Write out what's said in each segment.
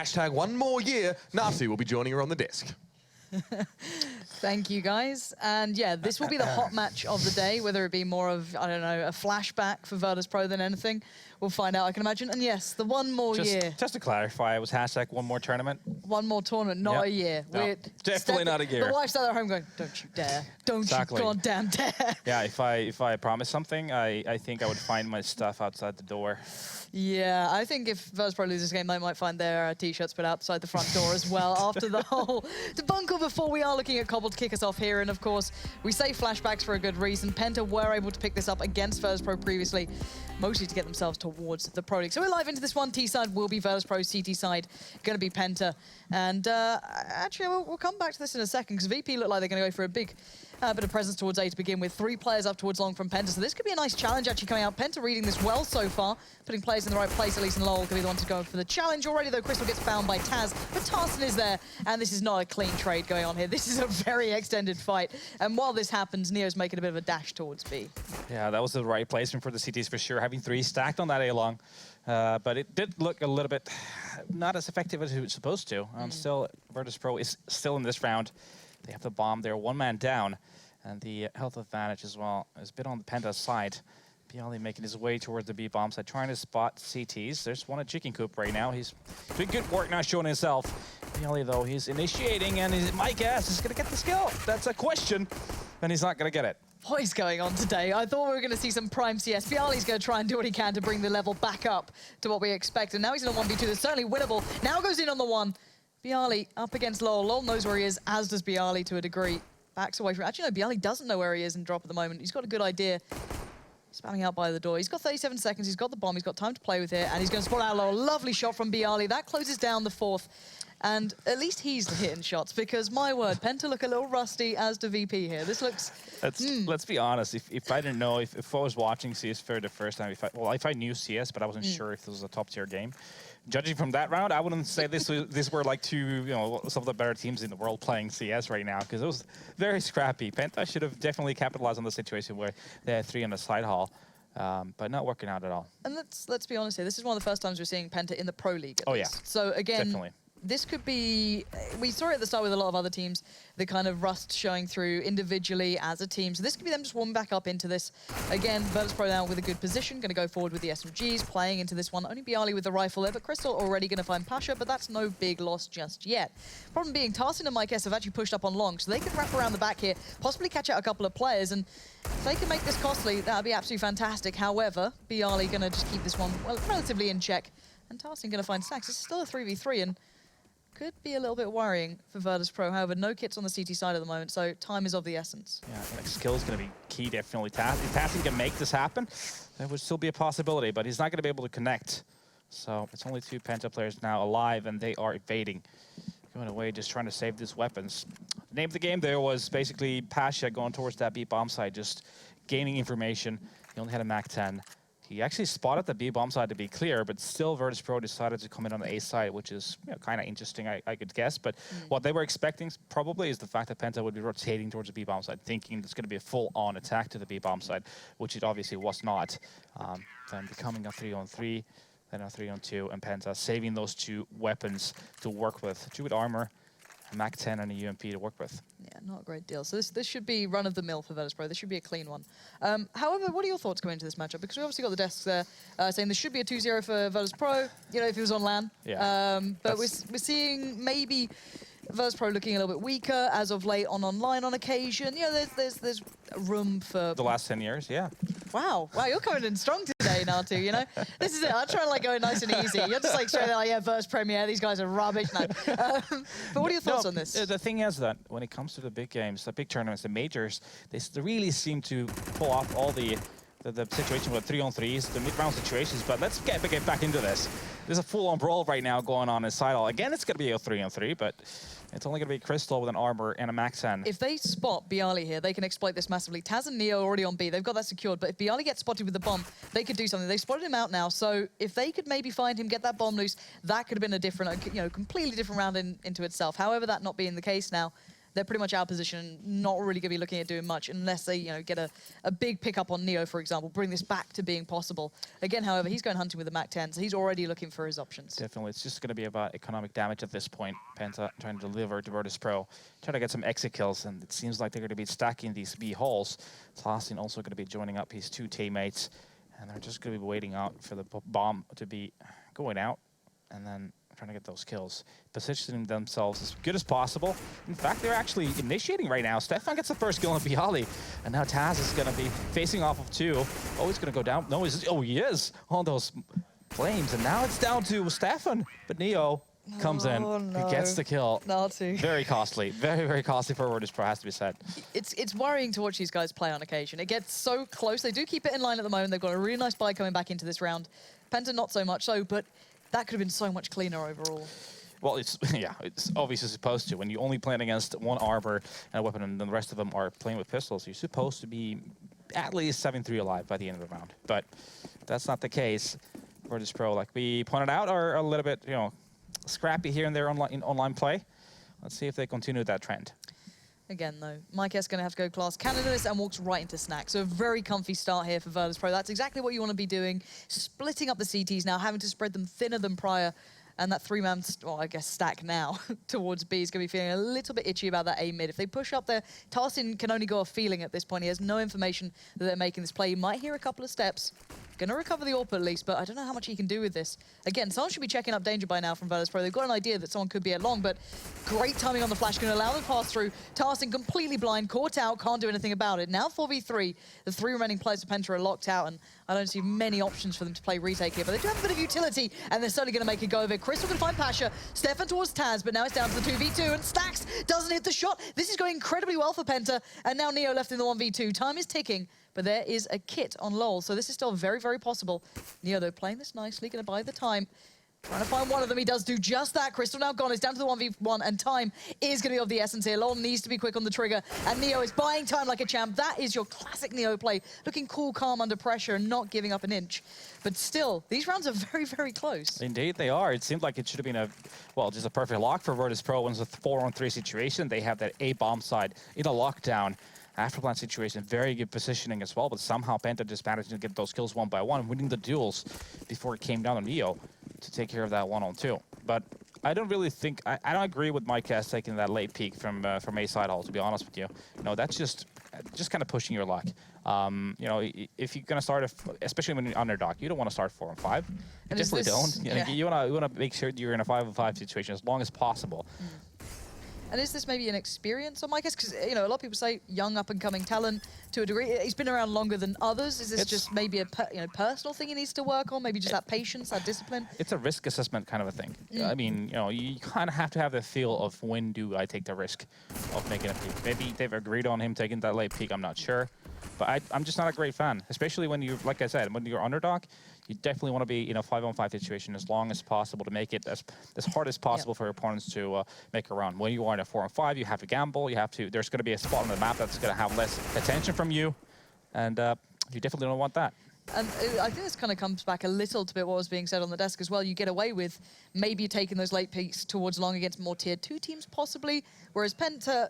Hashtag one more year. Natu will be joining her on the disc. Thank you, guys. And yeah, this will be the hot match of the day, whether it be more of, I don't know, a flashback for Virtus.Pro than anything. We'll find out, I can imagine. And yes, the one more year. Just to clarify, it was hashtag one more tournament. One more tournament, not a year. No, We're definitely not a year. The wife's out at home going, don't you dare. Don't you goddamn dare. Yeah, if I promise something, I think I would find my stuff outside the door. Yeah, I think if Virtus.Pro loses this game, they might find their T-shirts put outside the front door as well after the whole debacle before we are looking at Cbble to kick us off here. And of course, we say flashbacks for a good reason. PENTA were able to pick this up against Virtus.Pro previously, mostly to get themselves towards the Pro League. So we're live into this one. T side will be Virtus.Pro, CT side going to be PENTA. And actually, we'll come back to this in a second because VP look like they're going to go for a big bit of presence towards A to begin with. 3 players up towards long from PENTA. So this could be a nice challenge actually coming out. PENTA reading this well so far, putting players in the right place, at least in Lowell could be the one to go for the challenge. Already though, Crystal gets found by Taz, but Tarson is there, and this is not a clean trade going on here. This is a very extended fight. And while this happens, Neo's making a bit of a dash towards B. Yeah, that was the right placement for the CTs for sure, having 3 stacked on that A-long. But it did look a little bit not as effective as it was supposed to. Still, Virtus.Pro is still in this round. They have the bomb. They're 1 man down. And the health advantage as well is a bit on the Penta side. Bialy making his way towards the B bomb side, trying to spot CTs. There's one at Chicken Coop right now. He's doing good work now, showing himself. Bialy, though, he's initiating, and my guess is going to get the skill. That's a question, and he's not going to get it. What is going on today? I thought we were going to see some prime CS. Bialy's going to try and do what he can to bring the level back up to what we expect. And now he's in a 1v2 that's certainly winnable. Now goes in on the 1. Bialy up against Lowell. Lowell knows where he is, as does Bialy to a degree. Backs away from it. Actually, no, Bialy doesn't know where he is in drop at the moment. He's got a good idea. Spamming out by the door. He's got 37 seconds. He's got the bomb. He's got time to play with it. And he's going to spot out Lowell. Lovely shot from Bialy. That closes down the 4th. And at least he's hitting shots because, my word, PENTA look a little rusty as the VP here. This looks... Let's be honest. If I didn't know, if I was watching CS for the first time, if I knew CS, but I wasn't sure if this was a top-tier game, judging from that round, I wouldn't say this were like some of the better teams in the world playing CS right now, because it was very scrappy. PENTA should have definitely capitalized on the situation where they had 3 on the side hall, but not working out at all. And let's be honest here. This is one of the first times we're seeing PENTA in the Pro League. Oh yeah. So again, definitely. This could be, we saw it at the start with a lot of other teams, the kind of rust showing through individually as a team. So this could be them just warming back up into this. Again, Virtus.Pro now with a good position, going to go forward with the SMGs, playing into this one. Only Bialy with the rifle there, but Crystal already going to find Pasha, but that's no big loss just yet. Problem being, Tarson and Mike S have actually pushed up on long, so they can wrap around the back here, possibly catch out a couple of players, and if they can make this costly, that would be absolutely fantastic. However, Bialy going to just keep this one relatively in check, and Tarson going to find stacks. This is still a 3v3, and could be a little bit worrying for Virtus.Pro. However, no kits on the CT side at the moment, so time is of the essence. Yeah, like skill is going to be key, definitely. If Tassin can make this happen, that would still be a possibility, but he's not going to be able to connect. So it's only 2 PENTA players now alive, and they are evading. Going away, just trying to save these weapons. The name of the game there was basically Pasha going towards that B bomb side, just gaining information. He only had a MAC-10. He actually spotted the B bomb side, to be clear, but still Virtus.Pro decided to come in on the A side, which is kind of interesting, I could guess. But what they were expecting probably is the fact that PENTA would be rotating towards the B bomb side, thinking it's going to be a full-on attack to the B bomb side, which it obviously was not. Then becoming a 3-on-3, then a 3-on-2, and PENTA saving those 2 weapons to work with. 2 with armor, a MAC-10 and a UMP to work with. Yeah, not a great deal. So this should be run-of-the-mill for Virtus.Pro. This should be a clean one. However, what are your thoughts going into this matchup? Because we obviously got the desks there saying this should be a 2-0 for Virtus.Pro, you know, if it was on LAN. Yeah. But we're seeing maybe Virtus.Pro looking a little bit weaker as of late on online on occasion. You know, there's room for... The last 10 years, yeah. Wow, you're coming in strong today, Natu, you know? This is it. I'm trying to like go nice and easy. You're just like straight like, yeah, Virtus Premier, these guys are rubbish. No. But what are your thoughts on this? The thing is that when it comes to the big games, the big tournaments, the majors, they really seem to pull off all the situation with 3-on-3s, the mid-round situations, but let's get back into this. There's a full-on brawl right now going on inside all. Again, it's going to be a 3-on-3, but it's only going to be Crystal with an armor and a MAC-10. If they spot Bialy here, they can exploit this massively. Taz and Neo are already on B. They've got that secured, but if Bialy gets spotted with the bomb, they could do something. They spotted him out now, so if they could maybe find him, get that bomb loose, that could have been a different, completely different round into itself. However, that not being the case now, they're pretty much out of position, not really going to be looking at doing much unless they, get a big pickup on Neo, for example, bring this back to being possible. Again, however, he's going hunting with the Mac-10, so he's already looking for his options. Definitely, it's just going to be about economic damage at this point. Penta trying to deliver to Virtus.Pro, trying to get some exit kills, and it seems like they're going to be stacking these B halls. Tlassin also going to be joining up his 2 teammates, and they're just going to be waiting out for the bomb to be going out, and then trying to get those kills, positioning themselves as good as possible. In fact, they're actually initiating right now. Stefan gets the first kill on Bialy, and now Taz is going to be facing off of 2. Oh, he's going to go down. No, he is on those flames, and now it's down to Stefan, but Neo comes in, no. He gets the kill. Naughty. Very costly, very, very costly for Virtus.Pro, has to be said. It's worrying to watch these guys play on occasion. It gets so close. They do keep it in line at the moment. They've got a really nice buy coming back into this round. Penta not so much so, but that could have been so much cleaner overall. Well, it's obviously supposed to. When you only playing against one armor and a weapon and the rest of them are playing with pistols, you're supposed to be at least 7-3 alive by the end of the round. But that's not the case. Virtus.Pro, like we pointed out, are a little bit, scrappy here and there in online play. Let's see if they continue that trend. Again, though, Mike S going to have to go class Canada's and walks right into Snack. So a very comfy start here for Virtus.Pro. That's exactly what you want to be doing. Splitting up the CTs now, having to spread them thinner than prior. And that 3-man, well, I guess, stack now towards B is going to be feeling a little bit itchy about that A mid. If they push up there, Tarsin can only go off feeling at this point. He has no information that they're making this play. He might hear a couple of steps. Going to recover the AWP at least, but I don't know how much he can do with this. Again, someone should be checking up danger by now from Virtus.Pro. They've got an idea that someone could be at long, but great timing on the flash, going to allow them to pass through. Tarsin completely blind, caught out, can't do anything about it. Now 4v3, the 3 remaining players of Penta are locked out, and I don't see many options for them to play retake here, but they do have a bit of utility, and they're certainly going to make a go of it. Crystal can find Pasha, Stefan towards Taz, but now it's down to the 2v2, and Stacks doesn't hit the shot. This is going incredibly well for Penta, and now Neo left in the 1v2. Time is ticking, but there is a kit on LoL, so this is still very, very possible. Neo, though, playing this nicely, going to buy the time. Trying to find one of them. He does do just that. Crystal now gone. It's down to the 1v1, and time is going to be of the essence here. LoL needs to be quick on the trigger, and Neo is buying time like a champ. That is your classic Neo play. Looking cool, calm under pressure, and not giving up an inch. But still, these rounds are very, very close. Indeed, they are. It seemed like it should have been just a perfect lock for Virtus.Pro. When it's a 4-on-3 situation, they have that A-bomb side in a lockdown. Afterplan situation, very good positioning as well, but somehow Penta just managed to get those kills 1 by 1, winning the duels before it came down on Neo to take care of that 1-on-2. But I don't really think, I don't agree with Mike S taking that late peek from A side hall, to be honest with you. That's just kind of pushing your luck. If you're going to start, especially when you're underdog, you don't want to start 4-on-5. You definitely don't. Yeah. You want to make sure you're in a 5-on-5 situation as long as possible. And is this maybe an experience on Mike S? Because, a lot of people say young up-and-coming talent to a degree. He's been around longer than others. Is this just maybe a personal thing he needs to work on? Maybe just that patience, that discipline? It's a risk assessment kind of a thing. I mean, you kind of have to have the feel of when do I take the risk of making a peak. Maybe they've agreed on him taking that late peak. I'm not sure. But I'm just not a great fan, especially when you're, like I said, when you're underdog. You definitely want to be in a 5-on-5 situation as long as possible to make it as hard as possible for your opponents to make a run. When you are in a 4-on-5, you have to gamble. There's going to be a spot on the map that's going to have less attention from you, and you definitely don't want that. And I think this kind of comes back a little to bit what was being said on the desk as well. You get away with maybe taking those late peaks towards long against more tier 2 teams possibly, whereas Penta,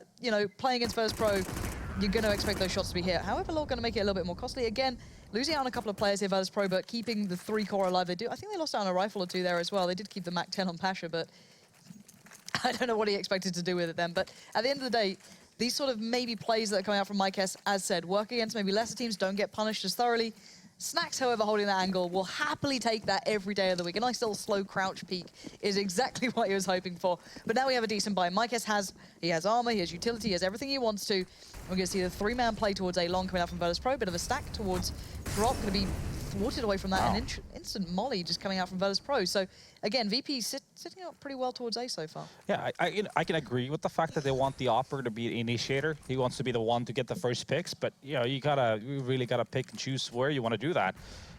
playing against Virtus.Pro, you're going to expect those shots to be hit. However, LoL going to make it a little bit more costly. Again, losing out on a couple of players here, Virtus.Pro, but keeping the 3 core alive. I think they lost out on a rifle or 2 there as well. They did keep the Mac-10 on Pasha, but I don't know what he expected to do with it then. But at the end of the day, these sort of maybe plays that are coming out from Mike S, as said, work against maybe lesser teams, don't get punished as thoroughly. Snacks, however, holding that angle, will happily take that every day of the week. A nice little slow crouch peek is exactly what he was hoping for. But now we have a decent buy. Mike S has armor, he has utility, he has everything he wants to. We're going to see the 3-man play towards A long coming out from Virtus.Pro. Bit of a stack towards Drop, going to be thwarted away from that. Wow. An instant molly just coming out from Virtus.Pro. So again, VP sitting up pretty well towards A so far. Yeah, I can agree with the fact that they want the Opera to be the initiator. He wants to be the one to get the first picks, but you really gotta pick and choose where you want to do that.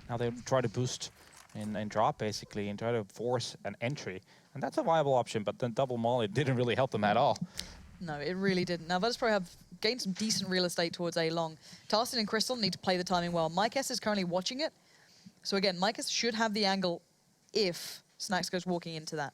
Now they try to boost and drop basically and try to force an entry, and that's a viable option. But then double molly didn't really help them at all. No, it really didn't. Now Virtus.Pro have gained some decent real estate towards A long. Tarsin and Crystal need to play the timing well. Mike S is currently watching it. So again, Mike S should have the angle if Snacks goes walking into that.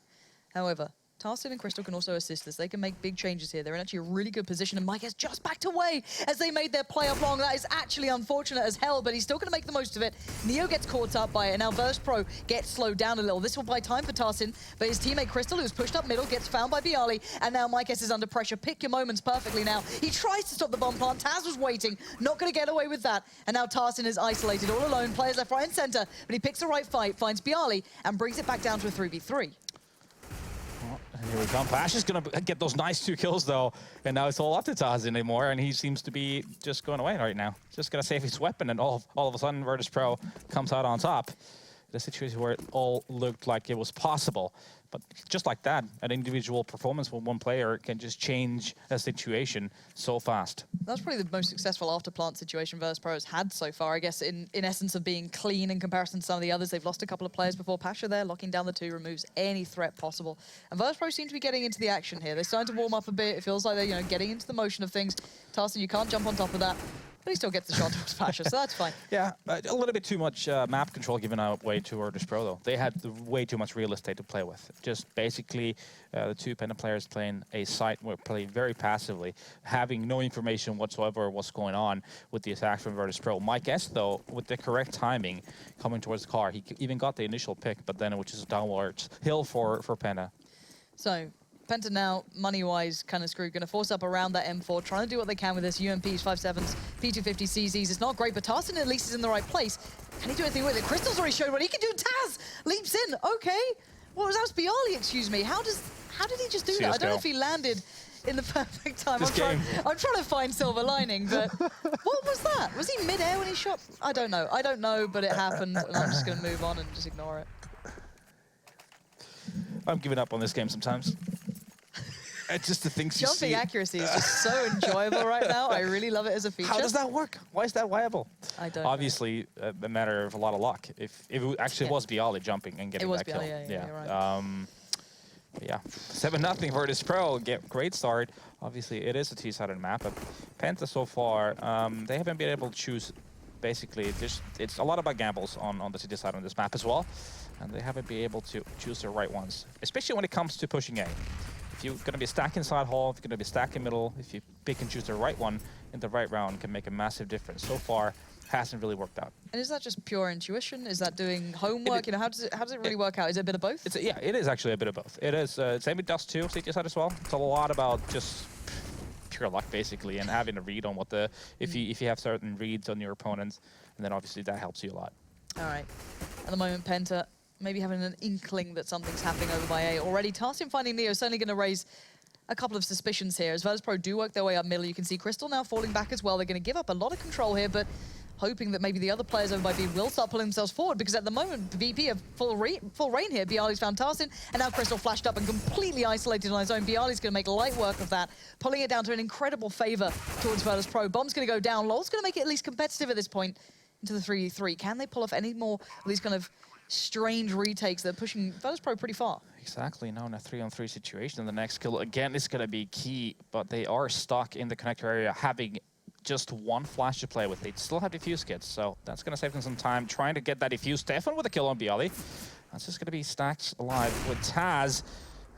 However, Tarsin and Crystal can also assist this. They can make big changes here. They're in actually a really good position, and Mike has just backed away as they made their play up long. That is actually unfortunate as hell, but he's still going to make the most of it. Neo gets caught up by it, and now Virtus.Pro gets slowed down a little. This will buy time for Tarsin, but his teammate Crystal, who's pushed up middle, gets found by Bialy, and now Mike is under pressure. Pick your moments perfectly now. He tries to stop the bomb plant. Taz was waiting, not going to get away with that, and now Tarsin is isolated all alone. Players left, right, and center, but he picks the right fight, finds Bialy, and brings it back down to a 3v3. Well, and here we come. Pash is going to get those nice 2 kills, though, and now it's all up to Taz anymore, and he seems to be just going away right now. Just going to save his weapon, and all of a sudden, Virtus.Pro comes out on top. The situation where it all looked like it was possible. But just like that, an individual performance from one player can just change a situation so fast. That's probably the most successful after-plant situation Virtus.Pro has had so far, I guess, in essence of being clean in comparison to some of the others. They've lost a couple of players before. Pasha there, locking down the 2, removes any threat possible. And Virtus.Pro seem to be getting into the action here. They're starting to warm up a bit. It feels like they're, getting into the motion of things. Tarsin, you can't jump on top of that. But he still gets the shot towards Pasha, so that's fine. Yeah, a little bit too much map control given away to Virtus.Pro, though. They had way too much real estate to play with. Just basically, the 2 PENTA players playing a site where playing very passively, having no information whatsoever what's going on with the attack from Virtus.Pro. Mike S, though, with the correct timing, coming towards the car, he even got the initial pick, but then it was just a downwards hill for PENTA. So, PENTA now, money-wise, kind of screwed. Going to force up around that M4, trying to do what they can with this. UMPs, 5.7s, P250 CZs. It's not great, but Tarsin at least is in the right place. Can he do anything with it? Crystal's already showed what he can do. Taz leaps in. Okay. What was that? Was Bialy, excuse me. How did he just do that? I don't know if he landed in the perfect time. I'm trying to find silver lining, but what was that? Was he mid-air when he shot? I don't know, but it happened, and I'm just going to move on and just ignore it. I'm giving up on this game sometimes. It's just the things you see. Jumping accuracy is just so enjoyable right now. I really love it as a feature. How does that work? Why is that viable? I don't Obviously, a matter of a lot of luck. If it actually was Bialy jumping and getting that kill. It was Bialy, yeah, you're right. Yeah, 7-0 Virtus.Pro. Great start. Obviously, it is a two-sided map, but PENTA so far, they haven't been able to choose. Basically, it's a lot about gambles on the city side on this map as well, and they haven't been able to choose the right ones, especially when it comes to pushing A. If you're going to be stacking side hall, if you're going to be stacking middle, if you pick and choose the right one in the right round, can make a massive difference. So far, hasn't really worked out. And is that just pure intuition? Is that doing homework? How does it really work out? Is it a bit of both? Yeah, it is actually a bit of both. It is. Same with Dust 2, city side as well. It's a lot about just pure luck, basically, and having a read on what if you have certain reads on your opponents, and then obviously that helps you a lot. All right. At the moment, PENTA maybe having an inkling that something's happening over by A already. Tarsin finding Neo certainly going to raise a couple of suspicions here. As Virtus.Pro do work their way up middle, you can see Crystal now falling back as well. They're going to give up a lot of control here, but hoping that maybe the other players over by B will start pulling themselves forward, because at the moment, VP have full reign here. Bialy's found Tarsin, and now Crystal flashed up and completely isolated on his own. Bialy's going to make light work of that, pulling it down to an incredible favor towards Virtus.Pro. Bomb's going to go down. LoL's going to make it at least competitive at this point into the 3v3. Can they pull off any more of these kind of strange retakes that are pushing Virtus.Pro pretty far? Exactly. Now in a 3-on-3 situation, the next kill again is going to be key, but they are stuck in the connector area, having just one flash to play with. They still have defuse kits, so that's going to save them some time trying to get that defuse. Stefan with a kill on Bialy. That's just going to be stacked alive with Taz.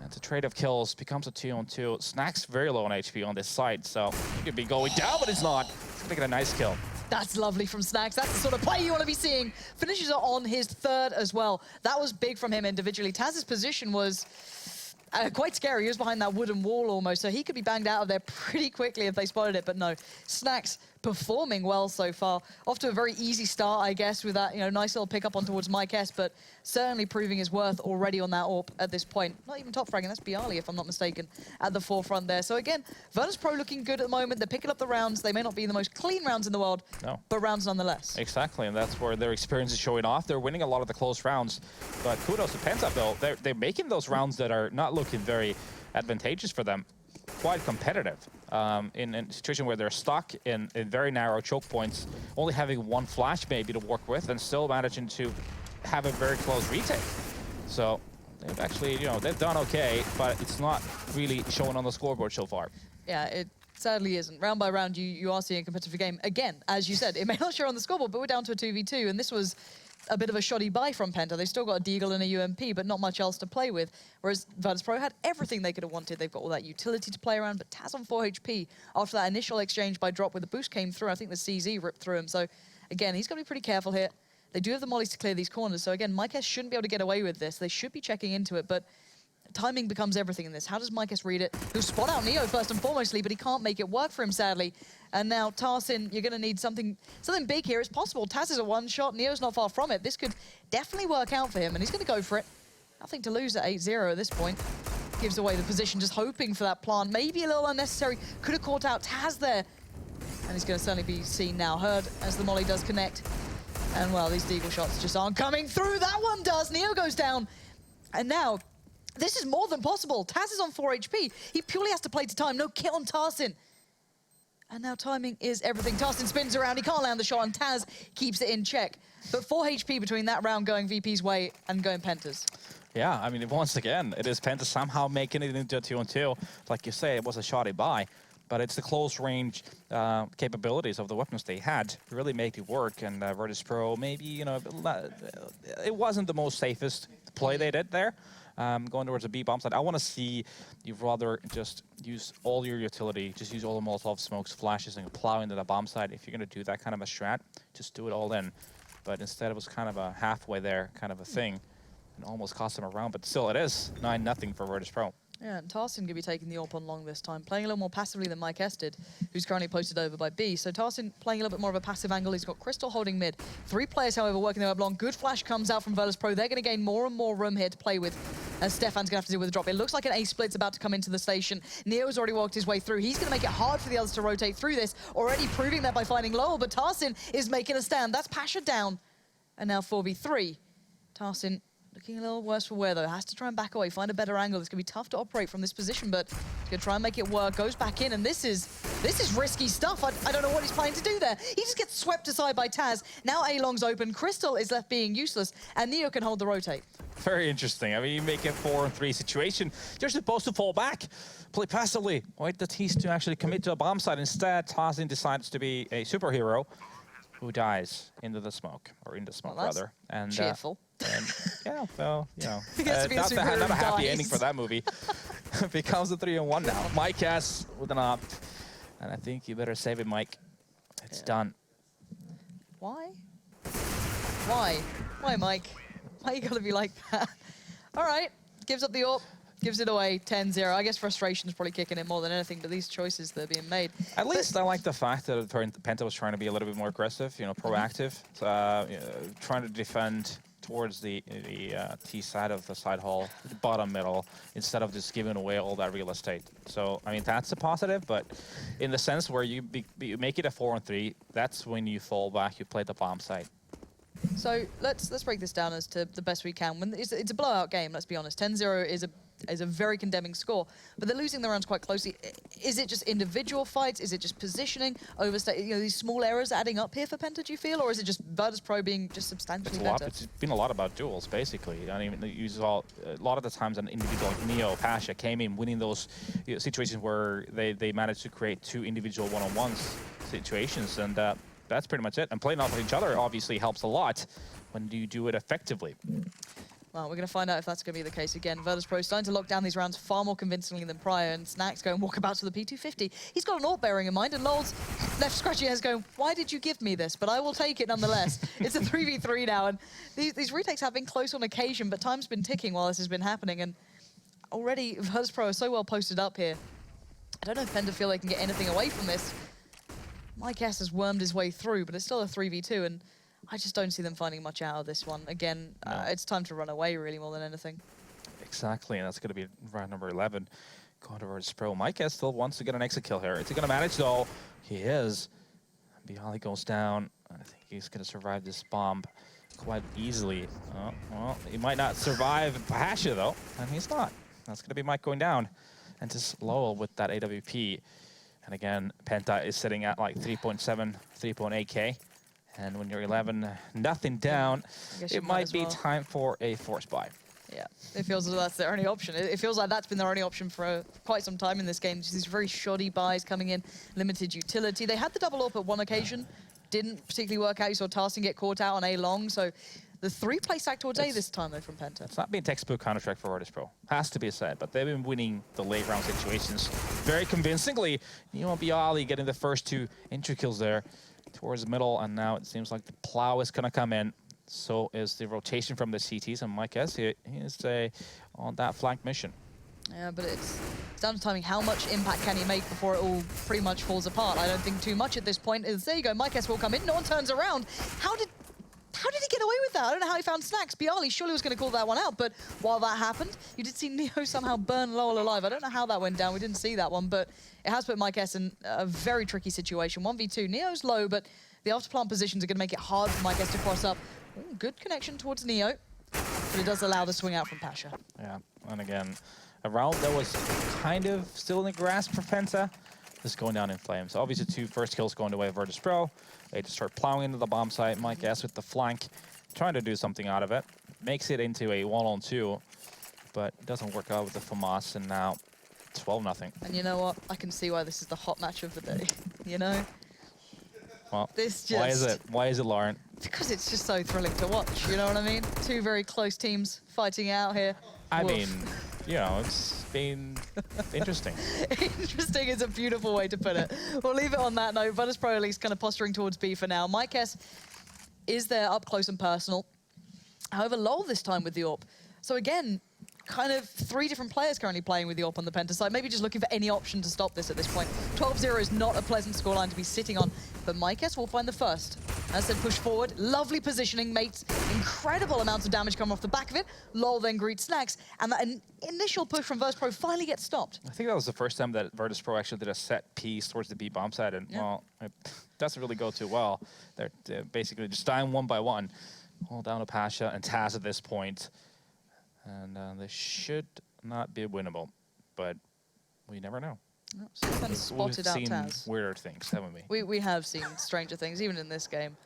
And the trade of kills becomes a 2-on-2. Snack's very low on HP on this side, so he could be going down, but it's not. He's going to get a nice kill. That's lovely from Snacks. That's the sort of play you want to be seeing. Finishes are on his third as well. That was big from him individually. Taz's position was quite scary. He was behind that wooden wall almost, so he could be banged out of there pretty quickly if they spotted it. But no, Snacks performing well so far. Off to a very easy start, I guess, with that nice little pickup on towards Mike S, but certainly proving his worth already on that AWP at this point. Not even top fragging, that's Bialy, if I'm not mistaken, at the forefront there. So again, Virtus.Pro looking good at the moment. They're picking up the rounds. They may not be the most clean rounds in the world, but rounds nonetheless. Exactly, and that's where their experience is showing off. They're winning a lot of the close rounds, but kudos to PENTA, though. They're making those rounds that are not looking very advantageous for them quite competitive. In a situation where they're stuck in very narrow choke points, only having one flash maybe to work with, and still managing to have a very close retake. So they've actually, they've done okay, but it's not really showing on the scoreboard so far. Yeah, it sadly isn't. Round by round, you are seeing a competitive game. Again, as you said, it may not show on the scoreboard, but we're down to a 2v2, and this was a bit of a shoddy buy from Penta. They've still got a Deagle and a UMP, but not much else to play with. Whereas Virtus.Pro had everything they could have wanted. They've got all that utility to play around, but Taz on 4 HP after that initial exchange by drop where the boost came through. I think the CZ ripped through him. So again, he's got to be pretty careful here. They do have the mollies to clear these corners. So again, MyKess shouldn't be able to get away with this. They should be checking into it, but timing becomes everything in this. How does MyKess read it? He'll spot out Neo first and foremostly, but he can't make it work for him, sadly. And now Tarsin, you're going to need something big here. It's possible. Taz is a one-shot. Neo's not far from it. This could definitely work out for him, and he's going to go for it. Nothing to lose at 8-0 at this point. Gives away the position, just hoping for that plant. Maybe a little unnecessary. Could have caught out Taz there. And he's going to certainly be seen now. Heard as the molly does connect. And, well, these Deagle shots just aren't coming through. That one does. Neo goes down. And now, this is more than possible. Taz is on 4 HP. He purely has to play to time. No kill on Tarsin. And now timing is everything. Tarsin spins around. He can't land the shot, and Taz keeps it in check. But 4 HP between that round going VP's way and going Penta's. Yeah, I mean, once again, it is Penta somehow making it into a 2-on-2. Like you say, it was a shoddy buy, but it's the close range capabilities of the weapons they had really make it work. And Virtus.Pro, maybe, you know, it wasn't the most safest play they did there. Going towards the B bomb side. I want to see you'd rather just use all your utility, just use all the Molotov smokes, flashes, and plow into the bomb side. If you're going to do that kind of a strat, just do it all in. But instead, it was kind of a halfway there kind of a thing, and almost cost them a round. But still, it is 9-0 for Virtus.Pro. Yeah, and Tarsin could be taking the AWP on long this time, playing a little more passively than MyKess did, who's currently posted over by B. So Tarsin playing a little bit more of a passive angle. He's got Crystal holding mid. 3 players, however, working their way up long. Good flash comes out from Virtus.Pro. They're going to gain more and more room here to play with, as Stefan's going to have to deal with the drop. It looks like an A-split's about to come into the station. Neo's already walked his way through. He's going to make it hard for the others to rotate through this, already proving that by finding Lowell, but Tarsin is making a stand. That's Pasha down. And now 4v3. Tarsin looking a little worse for wear, though. Has to try and back away, find a better angle. It's going to be tough to operate from this position, but he's going to try and make it work. Goes back in, and this is risky stuff. I don't know what he's planning to do there. He just gets swept aside by Taz. Now A-Long's open. Crystal is left being useless, and Neo can hold the rotate. Very interesting. I mean, you make a 4-on-3 situation. You're supposed to fall back, play passively. Wait the T's to actually commit to a bomb site. Instead, Tarsin decides to be a superhero who dies into the smoke, or in the smoke, rather. And cheerful. Yeah, well, you know, not a happy ending for that movie. Becomes a 3-on-1 now. MyKess with an op, and I think you better save it, Mike. It's done. Why? Why, Mike? Why you gotta be like that? All right, gives up the AWP. Gives it away 10-0. I guess frustration's probably kicking in more than anything, but these choices that are being made. At least I like the fact that Penta was trying to be a little bit more aggressive, you know, proactive, you know, trying to defend towards the T side of the side hall, the bottom middle, instead of just giving away all that real estate. So, I mean, that's a positive, but in the sense where you make it a 4-on-3, that's when you fall back, you play the bomb site. So let's break this down as to the best we can. When it's a blowout game, let's be honest. 10-0 is a very condemning score, but they're losing the rounds quite closely. Is it just individual fights? Is it just positioning, overstay? You know, these small errors adding up here for Penta, do you feel, or is it just Virtus.Pro being just substantially better? It's been a lot about duels, basically. I mean, you saw a lot of the times an individual like Neo, Pasha came in winning those situations where they managed to create 2 individual one-on-ones situations, and that's pretty much it. And playing off of each other obviously helps a lot when you do it effectively. Well, we're going to find out if that's going to be the case again. Virtus.Pro starting to lock down these rounds far more convincingly than prior, and Snack's going walkabout to the P250. He's got an AWP bearing in mind, and Lowell's left scratching his going, why did you give me this? But I will take it nonetheless. It's a 3v3 now, and these retakes have been close on occasion, but time's been ticking while this has been happening, and already Virtus.Pro is so well posted up here. I don't know if Penta feel they can get anything away from this. MyKess has wormed his way through, but it's still a 3v2, and I just don't see them finding much out of this one. Again, it's time to run away, really, more than anything. Exactly, and that's going to be round number 11. Going towards Pro. MyKess still wants to get an exit kill here. Is he going to manage, though? He is. Bialy goes down. I think he's going to survive this bomb quite easily. Oh, well, he might not survive Pasha, though, and he's not. That's going to be Mike going down. And just Lowell with that AWP. And again, Penta is sitting at like 3.7, 3.8K. And when you're 11-0 down, it might be time for a force buy. Yeah, it feels as though that's their only option. It feels like that's been their only option for quite some time in this game. Just these very shoddy buys coming in, limited utility. They had the double AWP at one occasion, didn't particularly work out. You saw Tarsin get caught out on A-Long, so The 3-play stack towards A this time, though, from PENTA. It's not been textbook Counter-Strike for Virtus.Pro. Has to be said, but they've been winning the late round situations very convincingly. Neo Bialy getting the first 2 entry kills there towards the middle, and now it seems like the plow is going to come in. So is the rotation from the CTs, and Mike S, he is on that flank mission. Yeah, but it's down to timing. How much impact can he make before it all pretty much falls apart? I don't think too much at this point. There you go, Mike S will come in, no one turns around. How did he get away with that? I don't know how he found Snacks. Bialy surely was going to call that one out, but while that happened, you did see Neo somehow burn Lowell alive. I don't know how that went down. We didn't see that one, but it has put Mike S in a very tricky situation. 1v2. Neo's low, but the after-plant positions are going to make it hard for Mike S to cross up. Ooh, good connection towards Neo, but it does allow the swing out from Pasha. Yeah, and again, a round that was kind of still in the grasp for PENTA is going down in flames. Obviously, 2 first kills going away Virtus.Pro. They just start plowing into the bomb site. Mike S with the flank, trying to do something out of it. Makes it into a 1-on-2, but it doesn't work out with the FAMAS, and now 12-0. And you know what? I can see why this is the hot match of the day, you know? Well, This just... why is it? Why is it, Lauren? Because it's just so thrilling to watch, you know what I mean? 2 very close teams fighting out here. I Woof. mean, you know, it's been interesting. Interesting is a beautiful way to put it. We'll leave it on that note. Virtus.Pro at least kind of posturing towards B for now. Mike S is there up close and personal. However, Lowell this time with the AWP. So again, kind of 3 different players currently playing with the AWP on the PENTA side. Maybe just looking for any option to stop this at this point. 12-0 is not a pleasant scoreline to be sitting on, but Mike S will find the first. As I said, push forward, lovely positioning, makes incredible amounts of damage coming off the back of it. Lowell then greets Snacks, and that initial push from Virtus.Pro finally gets stopped. I think that was the first time that Virtus.Pro actually did a set piece towards the B bomb side, and well, it doesn't really go too well. They're basically just dying 1 by 1. All down to Pasha and Taz at this point. And they should not be winnable, but we never know. No, so he's kind of spotted out We've Taz. seen weirder things, haven't we? We have seen stranger things, even in this game.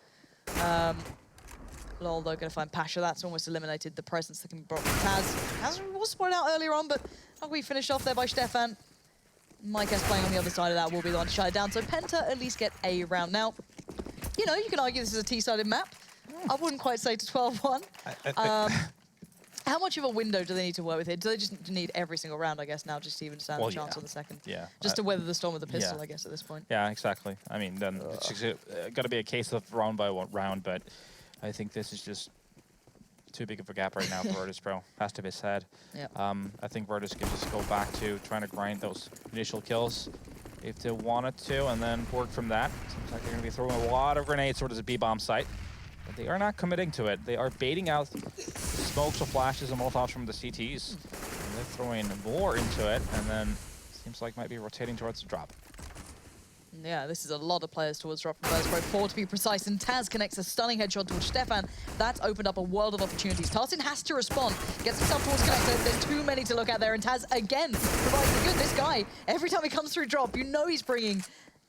Lowell, though, going to find Pasha. That's almost eliminated the presence that can be brought from Taz. Taz was spotted out earlier on, but we finished off there by Stefan. Mike S playing on the other side of that will be the one to shut it down. So PENTA at least get a round. Now, you know, you can argue this is a T-sided map. I wouldn't quite say to 12-1. How much of a window do they need to work with here? Do they just need every single round, I guess, now just to even stand a chance on the second? Yeah. Just to weather the storm with the pistol, I guess, at this point. Yeah, exactly. I mean, then it's got to be a case of round by round, but I think this is just too big of a gap right now for Virtus.Pro. Has to be said. Yeah. I think Virtus can just go back to trying to grind those initial kills if they wanted to, and then work from that. Seems like they're going to be throwing a lot of grenades towards the B-bomb site. But they are not committing to it. They are baiting out smokes or flashes and molotovs from the CTs. And they're throwing more into it, and then seems like might be rotating towards the drop. Yeah, this is a lot of players towards drop from Virtus.Pro. 4 to be precise, and Taz connects a stunning headshot towards Stefan. That's opened up a world of opportunities. Tarsin has to respond, gets himself towards connector. There's too many to look at there, and Taz again provides the good. This guy, every time he comes through drop, you know he's bringing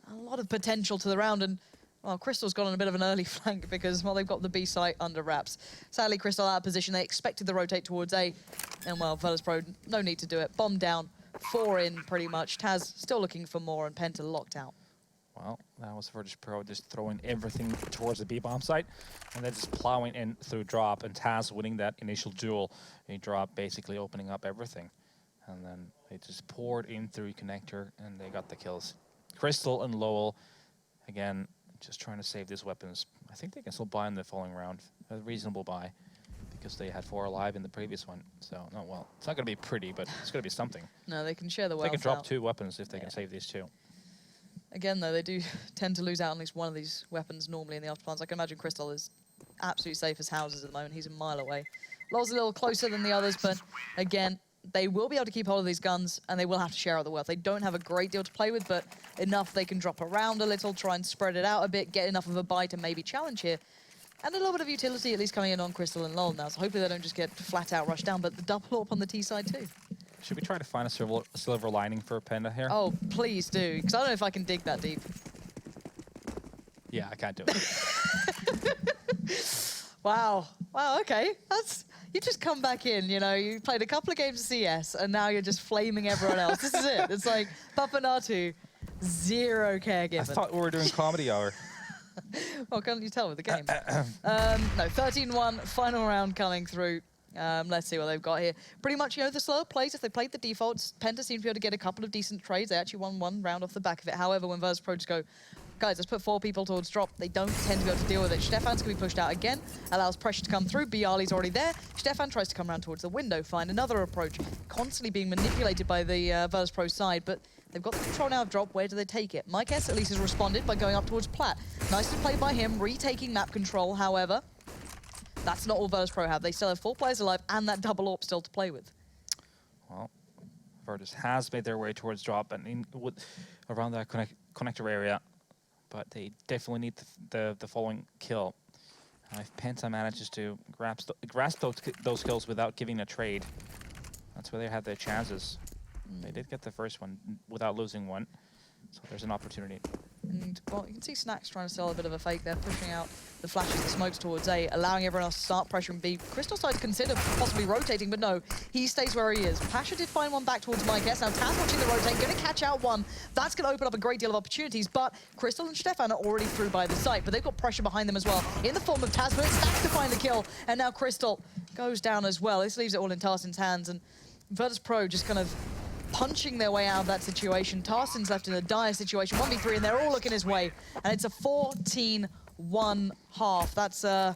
a lot of potential to the round, and well, Crystal's gone on a bit of an early flank because, well, they've got the B site under wraps. Sadly, Crystal out of position. They expected the rotate towards A. And, well, Virtus.Pro, no need to do it. Bomb down, 4 in, pretty much. Taz still looking for more, and PENTA locked out. Well, that was Virtus.Pro just throwing everything towards the B-bomb site. And then just plowing in through drop, and Taz winning that initial duel. A drop basically opening up everything. And then they just poured in through connector, and they got the kills. Crystal and Lowell, again, just trying to save these weapons. I think they can still buy in the following round. A reasonable buy, because they had 4 alive in the previous one. So, no, well, it's not going to be pretty, but it's going to be something. No, they can share the wealth. They can drop out. 2 weapons if they can save these 2. Again, though, they do tend to lose out on at least one of these weapons normally in the afterplans. I can imagine Crystal is absolutely safe as houses at the moment. He's a mile away. Lowell's a little closer than the others, but again, they will be able to keep hold of these guns, and they will have to share out the wealth. They don't have a great deal to play with, but enough they can drop around a little, try and spread it out a bit, get enough of a buy to maybe challenge here. And a little bit of utility at least coming in on Crystal and Lowell now, so hopefully they don't just get flat out rushed down, but the double AWP on the T side too. Should we try to find a silver lining for PENTA here? Oh, please do, because I don't know if I can dig that deep. Yeah, I can't do it. Wow. Wow, okay. You just come back in, you know, you played a couple of games of CS, and now you're just flaming everyone else. This is it. It's like Papanatu, 0 care given. I thought we were doing comedy hour. Well, can't you tell with the game? No, 13-1, final round coming through. Let's see what they've got here. Pretty much, you know, the slower plays, if they played the defaults, Penta seems to be able to get a couple of decent trades. They actually won one round off the back of it. However, when Virtus.Pro just go, guys, let's put 4 people towards drop, they don't tend to be able to deal with it. Stefan's going to be pushed out again, allows pressure to come through. Bialy's already there. Stefan tries to come around towards the window, find another approach, constantly being manipulated by the Virtus.Pro side, but they've got the control now of drop. Where do they take it? Mike S at least has responded by going up towards Plat. Nicely played by him, retaking map control, however. That's not all Virtus.Pro have. They still have 4 players alive and that double AWP still to play with. Well, Virtus has made their way towards drop and around that connector area, but they definitely need the following kill. If Penta manages to grasp those kills without giving a trade, that's where they have their chances. They did get the first one without losing one, so there's an opportunity. And, well, you can see Snacks trying to sell a bit of a fake there, pushing out the flashes, the smokes towards A, allowing everyone else to start pressuring B. Crystal side to consider possibly rotating, but no, he stays where he is. Pasha did find one back towards Mike S. Now Taz watching the rotate, going to catch out one. That's going to open up a great deal of opportunities, but Crystal and Stefan are already through by the site, but they've got pressure behind them as well, in the form of Taz, but Snacks to find the kill, and now Crystal goes down as well. This leaves it all in Tarsin's hands, and Virtus.Pro just kind of punching their way out of that situation. Tarsin's left in a dire situation, 1v3, and they're all looking his way. And it's a 14-1 half. That's a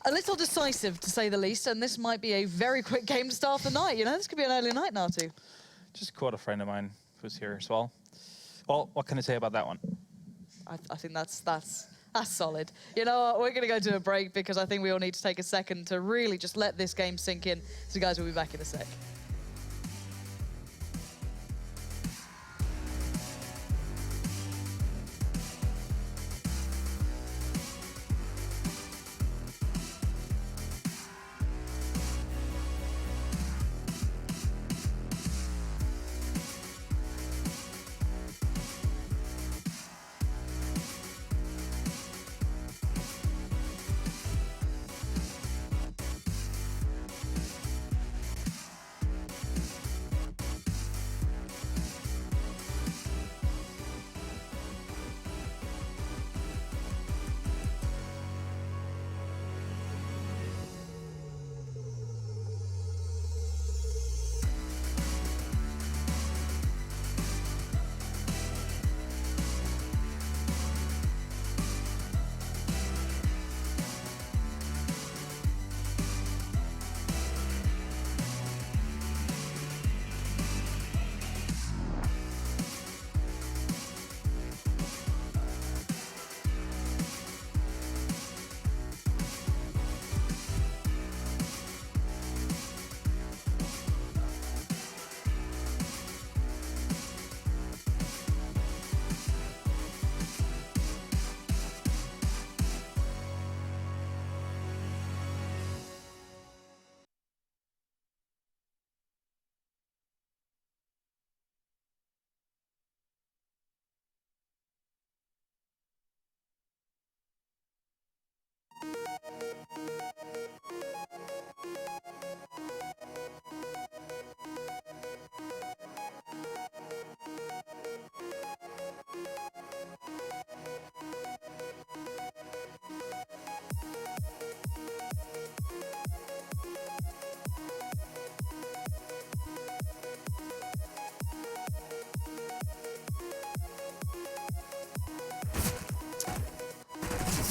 little decisive, to say the least, and this might be a very quick game to start the night. You know, this could be an early night now, too. Just caught a friend of mine who's here as well. Well, what can I say about that one? I think that's solid. You know what, we're going to go to a break because I think we all need to take a second to really just let this game sink in. So guys, we'll be back in a sec.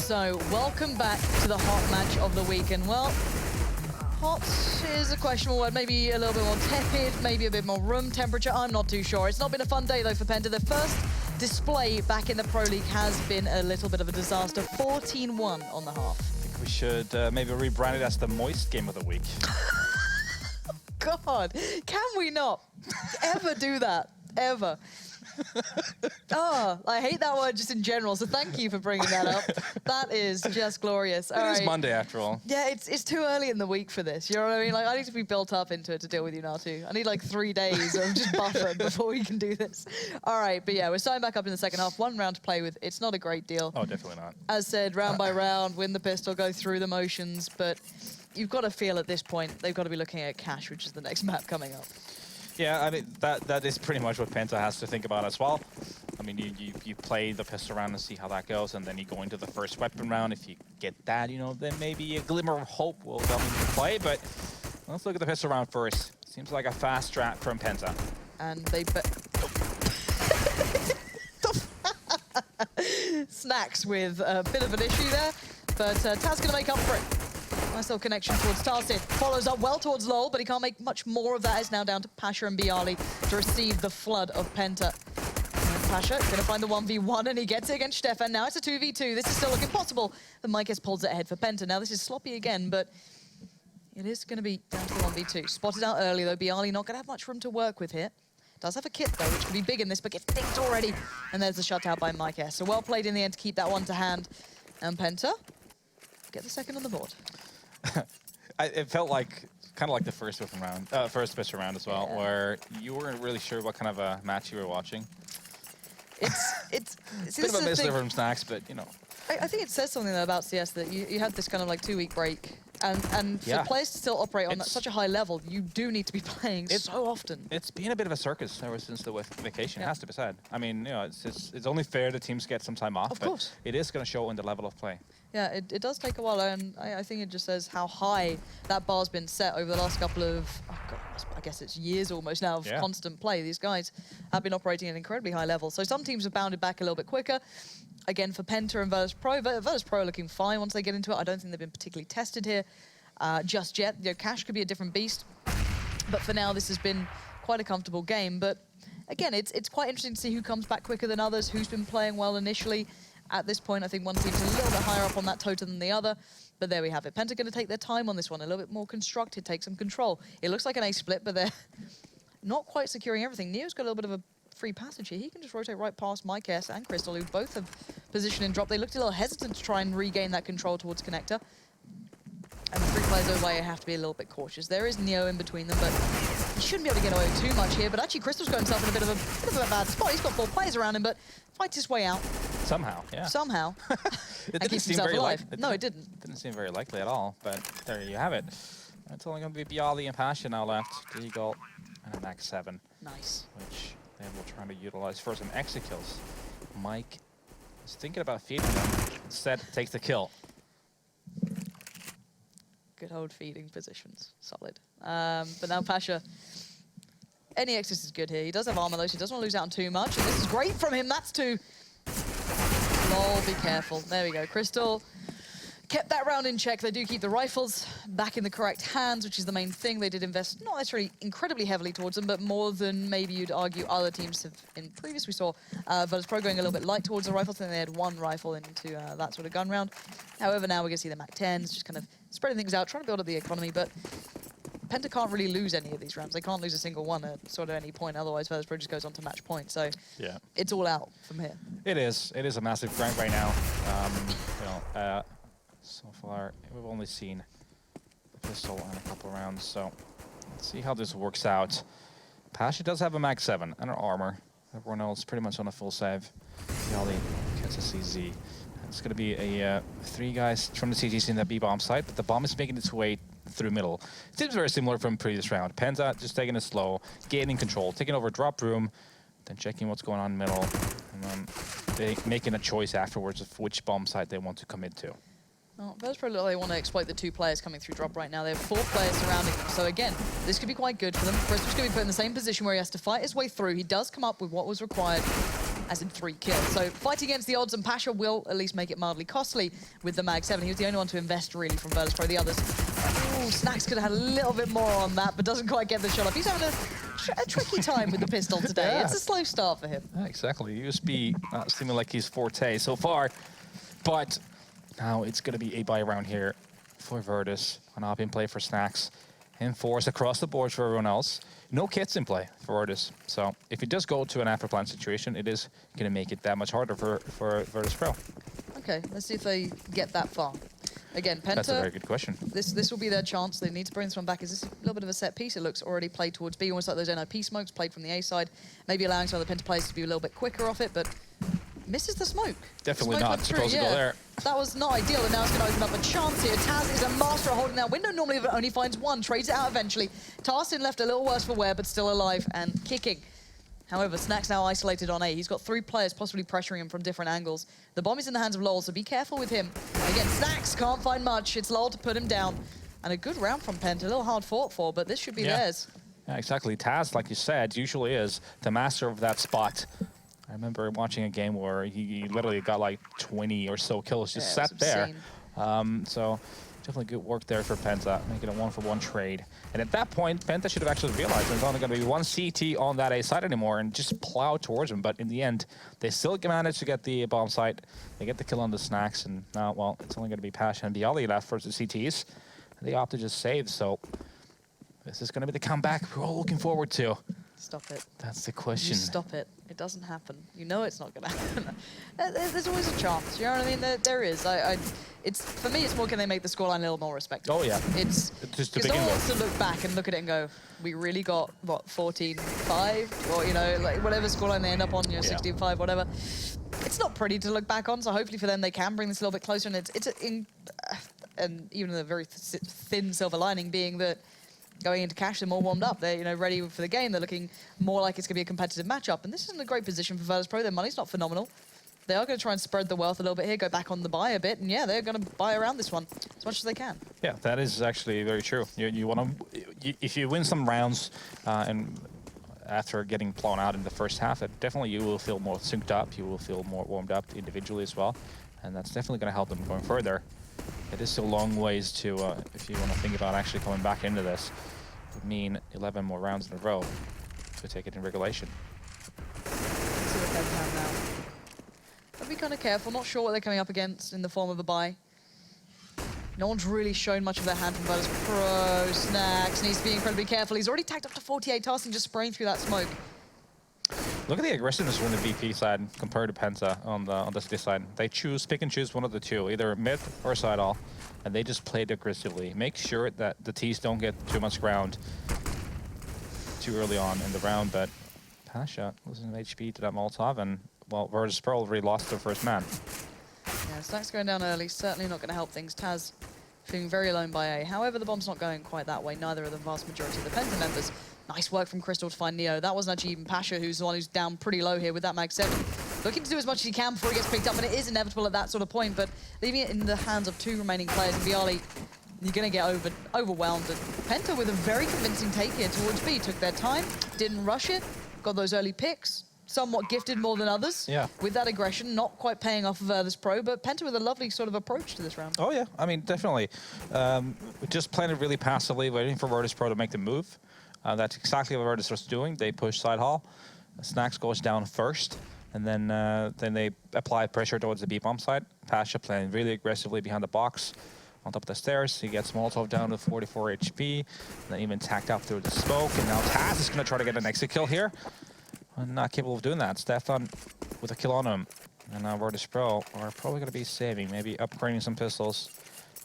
So, welcome back to the hot match of the week. And, well, hot is a questionable word. Maybe a little bit more tepid, maybe a bit more room temperature. I'm not too sure. It's not been a fun day, though, for Penta. The first display back in the Pro League has been a little bit of a disaster. 14-1 on the half. I think we should maybe rebrand it as the moist game of the week. God, can we not ever do that? Ever. Oh, I hate that word just in general, so thank you for bringing that up. That is just glorious. It is Monday, after all. Yeah, it's too early in the week for this, you know what I mean? Like, I need to be built up into it to deal with you now, too. I need, like, 3 days of just buffer before we can do this. All right, but yeah, we're starting back up in the second half. 1 round to play with. It's not a great deal. Oh, definitely not. As said, round by round, win the pistol, go through the motions, but you've got to feel at this point they've got to be looking at Cash, which is the next map coming up. Yeah, I mean, that is pretty much what Penta has to think about as well. I mean, you play the pistol round and see how that goes, and then you go into the first weapon round. If you get that, you know, then maybe a glimmer of hope will come into play. But let's look at the pistol round first. Seems like a fast strat from Penta. And they Snacks with a bit of an issue there, but Taz gonna make up for it. Nice little connection towards Tarsid. Follows up well towards Lol, but he can't make much more of that. It's now down to Pasha and Bialy to receive the flood of Penta. Pasha gonna find the 1v1, and he gets it against Stefan. Now it's a 2v2. This is still looking possible. The Mikes pulls it ahead for Penta. Now this is sloppy again, but it is gonna be down to the 1v2. Spotted out early though. Bialy not gonna have much room to work with here. Does have a kit though, which could be big in this, but gets picked already. And there's the shutout by Mike S. So well played in the end to keep that one to hand. And Penta get the second on the board. It felt like kind of like the first weapon round, first pistol round as well, where you weren't really sure what kind of a match you were watching. It's a bit of a mister from Snacks, but you know. I think it says something though about CS that you had this kind of like 2-week break, and for players to still operate on such a high level, you do need to be playing so often. It's been a bit of a circus ever since the vacation, it has to be said. I mean, you know, it's only fair that teams get some time off, of course. But it is going to show in the level of play. Yeah, it does take a while, and I think it just says how high that bar's been set over the last couple of, I guess it's years almost now of constant play. These guys have been operating at an incredibly high level. So some teams have bounded back a little bit quicker. Again, for Penta and Virtus.Pro, Virtus.Pro are looking fine once they get into it. I don't think they've been particularly tested here just yet. You know, Cash could be a different beast, but for now, this has been quite a comfortable game. But again, it's quite interesting to see who comes back quicker than others, who's been playing well initially. At this point, I think one team's a little bit higher up on that totem than the other, but there we have it. Penta going to take their time on this one, a little bit more constructed, take some control. It looks like an A split, but they're not quite securing everything. Neo's got a little bit of a free passage here. He can just rotate right past Mike S and Crystal, who both have position in drop. They looked a little hesitant to try and regain that control towards Connector. And the 3 players away have to be a little bit cautious. There is Neo in between them, but he shouldn't be able to get away with too much here. But actually, Crystal's got himself in a bit of a bad spot. He's got 4 players around him, but fights his way out. Somehow, yeah. Somehow. It didn't seem very likely. No, it didn't. Didn't seem very likely at all, but there you have it. It's only going to be Bialy and Pasha now left. Deagle and a max 7. Nice. Which they will try to utilize for some exit kills. Mike is thinking about feeding them. Instead, takes the kill. Good old feeding positions. Solid. But now Pasha, any exit is good here. He does have armor though, so he doesn't want to lose out on too much. And this is great from him. That's 2. Lol, be careful. There we go. Crystal kept that round in check. They do keep the rifles back in the correct hands, which is the main thing. They did invest not necessarily incredibly heavily towards them, but more than maybe you'd argue other teams have in previous. We saw Virtus.Pro going a little bit light towards the rifles, and they had 1 rifle into that sort of gun round. However, now we're going to see the Mac 10s just kind of spreading things out, trying to build up the economy, but Penta can't really lose any of these rounds. They can't lose a single one at sort of any point, otherwise Virtus.Pro just goes on to match point. So it's all out from here. It is a massive grind right now. You know, so far, we've only seen a pistol and a couple rounds, so let's see how this works out. Pasha does have a max 7 and an armor. Everyone else pretty much on a full save. Bialy gets a CZ. It's going to be a 3 guys from the CTC in the B-bomb side, but the bomb is making its way through middle. It seems very similar from previous round. Penta just taking it slow, gaining control, taking over drop room, then checking what's going on in middle, and then making a choice afterwards of which bomb side they want to commit to. Well, Virtus.Pro, they want to exploit the 2 players coming through drop right now. They have 4 players surrounding them. So again, this could be quite good for them. Crystal's going to be put in the same position where he has to fight his way through. He does come up with what was required, as in 3 kills. So fighting against the odds, and Pasha will at least make it mildly costly with the Mag 7. He was the only one to invest really from Virtus.Pro. The others, Snacks could have had a little bit more on that, but doesn't quite get the shot off. He's having a tricky time with the pistol today. It's a slow start for him. Yeah, exactly. USB seeming like his forte so far, but now it's going to be a buy round here for Virtus. An op in play for Snacks. And Force across the board for everyone else. No kits in play for Virtus. So if it does go to an after-plan situation, it is going to make it that much harder for Virtus.Pro. Okay, let's see if they get that far. Again, Penta. That's a very good question. This will be their chance. They need to bring this one back. Is this a little bit of a set piece? It looks already played towards B, almost like those NIP smokes played from the A side. Maybe allowing some of the Penta players to be a little bit quicker off it, but misses the smoke. Definitely smoke not supposed to go there. That was not ideal, and now it's going to open up a chance here. Taz is a master at holding that window. Normally it only finds 1, trades it out eventually. Tarsin left a little worse for wear, but still alive and kicking. However, Snack's now isolated on A. He's got 3 players possibly pressuring him from different angles. The bomb is in the hands of Lol, so be careful with him. Again, Snacks can't find much. It's Lol to put him down. And a good round from PENTA. A little hard fought for, but this should be theirs. Yeah, exactly. Taz, like you said, usually is the master of that spot. I remember watching a game where he literally got like 20 or so kills just sat there. So definitely good work there for PENTA, making a 1-for-1 trade. And at that point, PENTA should have actually realized there's only going to be 1 CT on that A side anymore and just plow towards him. But in the end, they still managed to get the bomb site. They get the kill on the Snacks, and now, well, it's only going to be Pasha and Bialy left for the CTs. They opt to just save, so this is going to be the comeback we're all looking forward to. Stop it. That's the question. You stop it. It doesn't happen. You know it's not going to happen. There's always a chance. You know what I mean? There is. It's for me. It's more, can they make the scoreline a little more respectable? Oh yeah. It's just to because no begin one wants with. to look back and look at it and go, we really got what 14-5, or you know, like whatever scoreline they end up on, you know, 16-5, whatever. It's not pretty to look back on. So hopefully for them, they can bring this a little bit closer. And and even the very thin silver lining being that going into cash, they're more warmed up. They're, you know, ready for the game. They're looking more like it's going to be a competitive matchup. And this isn't a great position for Virtus.Pro. Their money's not phenomenal. They are going to try and spread the wealth a little bit here, go back on the buy a bit, and yeah, they're going to buy around this one as much as they can. Yeah, that is actually very true. You want to, if you win some rounds, and after getting blown out in the first half, definitely you will feel more synced up. You will feel more warmed up individually as well, and that's definitely going to help them going further. It is still a long ways to, if you want to think about actually coming back into this, it would mean 11 more rounds in a row to take it in regulation. Let's see what they have now. I'll be kind of careful, not sure what they're coming up against in the form of a buy. No one's really shown much of their hand from Virtus.Pro. Snacks needs to be incredibly careful. He's already tagged up to 48 tasks and just spraying through that smoke. Look at the aggressiveness from the VP side compared to PENTA on the city side. They pick and choose one of the two, either mid or side all, and they just played aggressively. Make sure that the T's don't get too much ground too early on in the round, but Pasha losing HP to that Molotov, and well, Virtus.Pro already lost their first man. Yeah, Snacks going down early, certainly not going to help things. Taz feeling very alone by A. However, the bomb's not going quite that way, neither are the vast majority of the PENTA members. Nice work from Crystal to find Neo. That wasn't actually even Pasha, who's the one who's down pretty low here with that Mag 7. Looking to do as much as he can before he gets picked up, and it is inevitable at that sort of point, but leaving it in the hands of 2 remaining players, and Bialy, you're going to get overwhelmed. And PENTA with a very convincing take here towards B. Took their time, didn't rush it, got those early picks, somewhat gifted more than others. Yeah. With that aggression, not quite paying off of Virtus.Pro, but PENTA with a lovely sort of approach to this round. Oh yeah, I mean, definitely. Just playing it really passively, waiting for Virtus.Pro to make the move. That's exactly what Virtus.Pro's doing. They push side hall. Snacks goes down first, and then they apply pressure towards the B-bomb side. Pasha playing really aggressively behind the box. On top of the stairs, he gets Molotov down to 44 HP, and then even tacked up through the smoke. And now Taz is going to try to get an exit kill here. Not capable of doing that. Stefan with a kill on him. And now Virtus.Pro are probably going to be saving, maybe upgrading some pistols.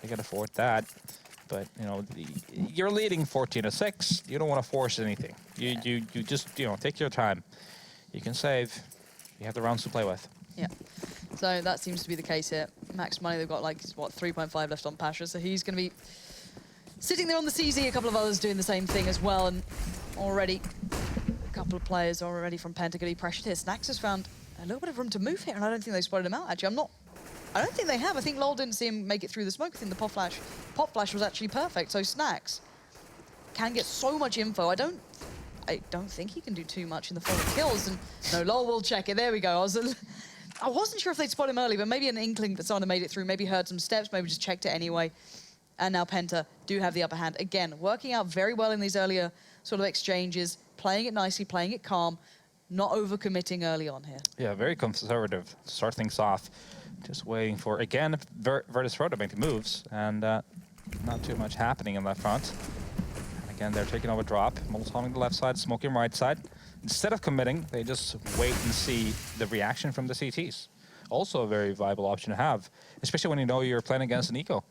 They can afford that. But, you know, you're leading 14-6. You don't want to force anything. You just, you know, take your time. You can save. You have the rounds to play with. Yeah. So that seems to be the case here. Max money, they've got like, what, 3.5 left on Pasha. So he's going to be sitting there on the CZ. A couple of others doing the same thing as well. And already a couple of players already from PENTA going to be pressured here. Snacks has found a little bit of room to move here, and I don't think they spotted him out, actually. I don't think they have. I think Lol didn't see him make it through the smoke. I think the pop flash was actually perfect. So Snacks can get so much info. I don't think he can do too much in the form of kills. And no, Lol will check it. There we go. I wasn't sure if they'd spot him early, but maybe an inkling that someone had made it through, maybe heard some steps, maybe just checked it anyway. And now PENTA do have the upper hand. Again, working out very well in these earlier sort of exchanges, playing it nicely, playing it calm, not overcommitting early on here. Yeah, very conservative to start things off. Just waiting for, again, Virtus.Pro to make the moves, and not too much happening in that front. And again, they're taking over drop. Molotov on the left side, smoking right side. Instead of committing, they just wait and see the reaction from the CTs. Also a very viable option to have, especially when you know you're playing against an eco.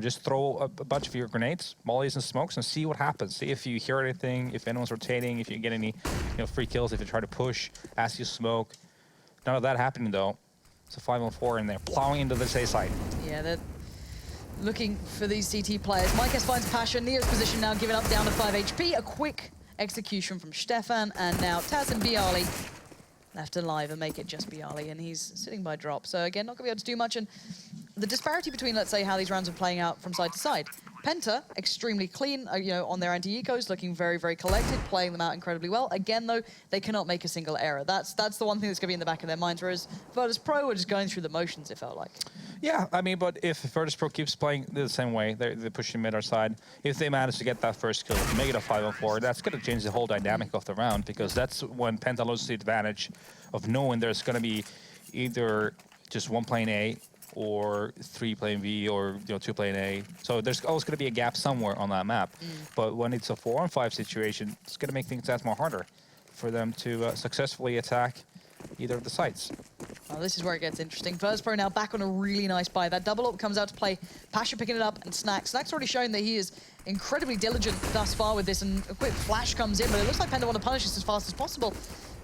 Just throw a bunch of your grenades, mollies, and smokes, and see what happens. See if you hear anything, if anyone's rotating, if you get any free kills, if you try to push as you smoke. None of that happening, though. It's a 5-on-4 in there, plowing into the A side. Yeah, they're looking for these CT players. Micas finds Pasha. Neo's position now giving up down to 5 HP. A quick execution from Stefan, and now Taz and Bialy left alive and make it just Bialy, and he's sitting by drop. So again, not gonna be able to do much, and the disparity between, let's say, how these rounds are playing out from side to side. PENTA, extremely clean, you know, on their anti-ecos, looking very, very collected, playing them out incredibly well. Again, though, they cannot make a single error. That's the one thing that's going to be in the back of their minds, whereas Virtus.Pro were just going through the motions, it felt like. Yeah, I mean, but if Virtus.Pro keeps playing the same way, they're pushing mid or side, if they manage to get that first kill, make it a 5-on-4, that's going to change the whole dynamic of the round, because that's when PENTA loses the advantage of knowing there's going to be either just one playing A, or 3 playing B, or 2 playing A. So there's always going to be a gap somewhere on that map. But when it's a 4-on-5 situation, it's going to make things that more harder for them to successfully attack either of the sites. Well, this is where it gets interesting. Virtus.Pro now back on a really nice buy. That double up comes out to play. Pasha picking it up, and Snax. Snax already shown that he is incredibly diligent thus far with this, and a quick flash comes in, but it looks like PENTA want to punish this as fast as possible.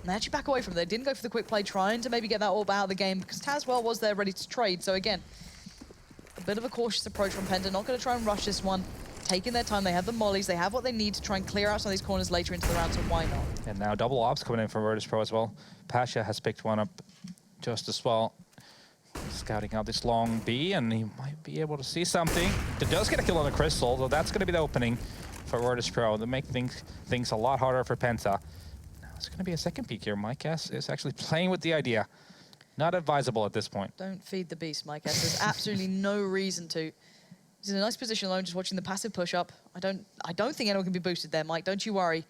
And they actually back away from it. They didn't go for the quick play, trying to maybe get that orb out of the game, because Tazwell was there ready to trade. So again, a bit of a cautious approach from PENTA. Not going to try and rush this one. Taking their time. They have the mollies. They have what they need to try and clear out some of these corners later into the round, so why not? And now double ops coming in from Virtus.Pro as well. Pasha has picked one up just as well. Scouting out this long B, and he might be able to see something. It does get a kill on the crystal, so that's going to be the opening for Virtus.Pro to make things a lot harder for PENTA. It's going to be a second peek here. Mike S is actually playing with the idea. Not advisable at this point. Don't feed the beast, Mike S. There's absolutely no reason to. He's in a nice position alone, just watching the passive push up. I don't think anyone can be boosted there, Mike. Don't you worry.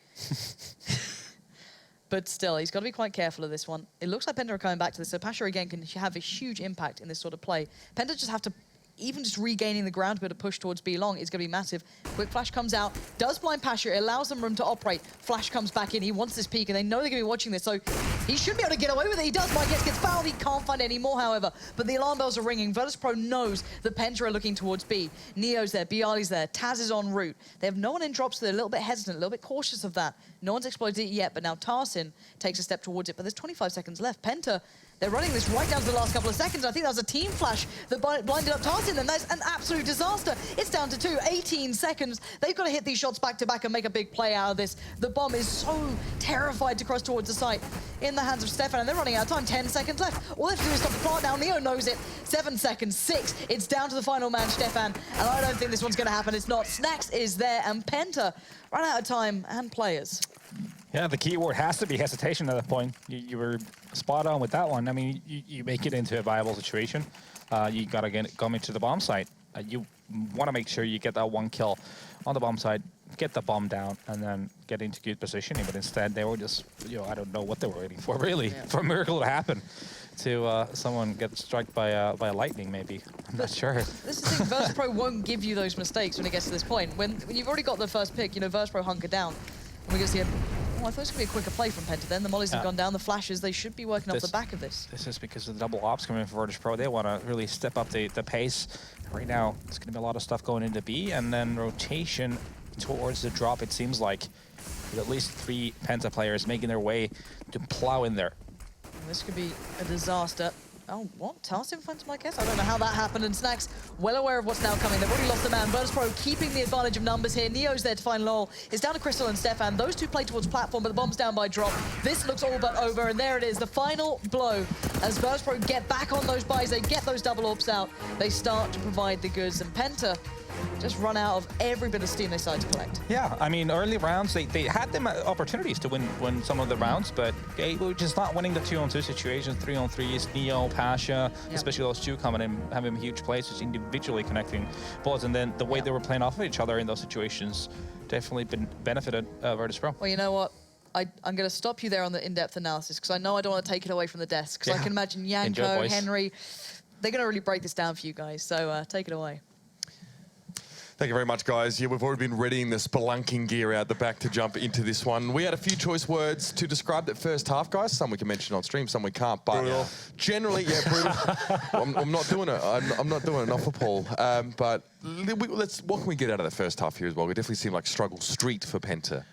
But still, he's got to be quite careful of this one. It looks like PENTA are coming back to this, so Pasha again can have a huge impact in this sort of play. PENTA just have to, even just regaining the ground, but a push towards B long is going to be massive. Quick flash comes out, does blind Pasha, it allows them room to operate. Flash comes back in, he wants this peek, and they know they're going to be watching this, so he should be able to get away with it. He does. Mike gets fouled, he can't find any more, however. But the alarm bells are ringing. Virtus.Pro knows that PENTA are looking towards B. Neo's there, Bialy's there, Taz is en route. They have no one in drops, so they're a little bit hesitant, a little bit cautious of that. No one's exploited it yet, but now Tarsin takes a step towards it, but there's 25 seconds left. PENTA, they're running this right down to the last couple of seconds. I think that was a team flash that blinded up Tarsin, and that's an absolute disaster. It's down to 2, 18 seconds. They've got to hit these shots back to back and make a big play out of this. The bomb is so terrified to cross towards the site in the hands of Stefan, and they're running out of time. 10 seconds left. All they have to do is stop the clock now. Neo knows it. 7 seconds, 6. It's down to the final man, Stefan, and I don't think this one's going to happen. It's not. Snax is there, and PENTA run out of time and players. Yeah, the key word has to be hesitation at that point. You were spot on with that one. I mean, you make it into a viable situation. You got to come into the bomb site. You want to make sure you get that one kill on the bomb site, get the bomb down, and then get into good positioning. But instead, they were just, I don't know what they were waiting for, really, for a miracle to happen. To someone get struck by lightning, maybe. I'm not sure. This is the thing, Virtus.Pro won't give you those mistakes when it gets to this point. When you've already got the first pick, Virtus.Pro hunker down. And we're going to see I thought it was going to be a quicker play from PENTA then. The mollies have gone down, the flashes, they should be working off the back of this. This is because of the double ops coming in for Virtus.Pro. They want to really step up the pace. Right now, it's going to be a lot of stuff going into B, and then rotation towards the drop, it seems like. With at least 3 PENTA players making their way to plow in there. This could be a disaster. Oh, what? Tarsin finds my guess? I don't know how that happened, and Snax well aware of what's now coming. They've already lost a man. Virtus.Pro keeping the advantage of numbers here. Neo's there to find Lowell. It's down to Crystal and Stefan. Those two play towards platform, but the bomb's down by drop. This looks all but over, and there it is, the final blow. As Virtus.Pro get back on those buys, they get those double orbs out. They start to provide the goods, and PENTA just run out of every bit of steam they started to collect. Yeah, I mean, early rounds, they had them opportunities to win some of the rounds, but they were just not winning the 2-on-2 situations, 3-on-3s, Neo, Pasha, especially those two coming in, having huge plays, just individually connecting balls, and then the way they were playing off of each other in those situations definitely benefited Virtus.Pro. Well, you know what? I'm going to stop you there on the in-depth analysis, because I know I don't want to take it away from the desk, because I can imagine Yanko, Henry, they're going to really break this down for you guys, so take it away. Thank you very much, guys. Yeah, we've already been readying the spelunking gear out the back to jump into this one. We had a few choice words to describe that first half, guys. Some we can mention on stream, some we can't. But generally, brutal. I'm not doing it. I'm not doing enough for Paul. But what can we get out of the first half here as well? We definitely seem like struggle street for PENTA.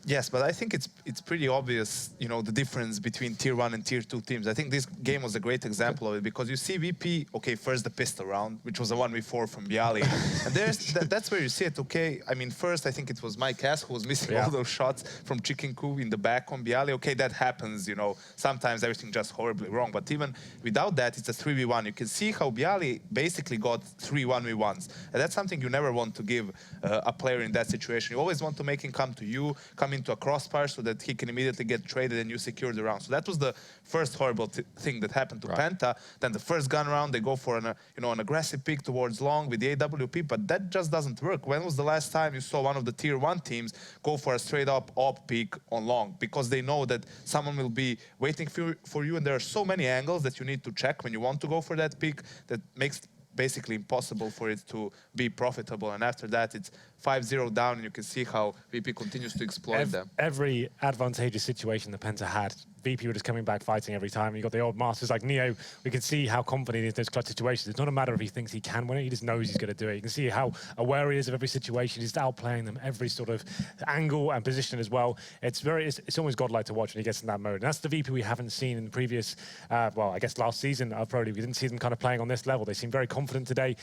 Yes, but I think it's pretty obvious, you know, the difference between Tier 1 and Tier 2 teams. I think this game was a great example of it because you see VP, okay, first the pistol round, which was a 1v4 from Bialy. And that's where you see it, okay. I mean, first I think it was Mike Cass who was missing all those shots from Chicken Coup in the back on Bialy. Okay, that happens, you know, sometimes everything just horribly wrong. But even without that, it's a 3v1. You can see how Bialy basically got 3 1v1s. And that's something you never want to give a player in that situation. You always want to make him come to you, come into a crossfire so that he can immediately get traded and you secure the round. So that was the first horrible thing that happened to Penta. Then the first gun round, they go for an aggressive pick towards long with the AWP, but that just doesn't work. When was the last time you saw one of the Tier 1 teams go for a straight up op pick on long? Because they know that someone will be waiting for you, and there are so many angles that you need to check when you want to go for that pick that makes basically impossible for it to be profitable. And after that, it's 5-0 down, and you can see how VP continues to exploit them. Every advantageous situation that Penta had, VP were just coming back fighting every time. You got the old masters like Neo. We can see how confident he is in those clutch situations. It's not a matter of he thinks he can win it. He just knows he's going to do it. You can see how aware he is of every situation. He's outplaying them every sort of angle and position as well. It's almost godlike to watch when he gets in that mode. And that's the VP we haven't seen in the previous, well, I guess last season of Pro League. We didn't see them kind of playing on this level. They seem very confident today.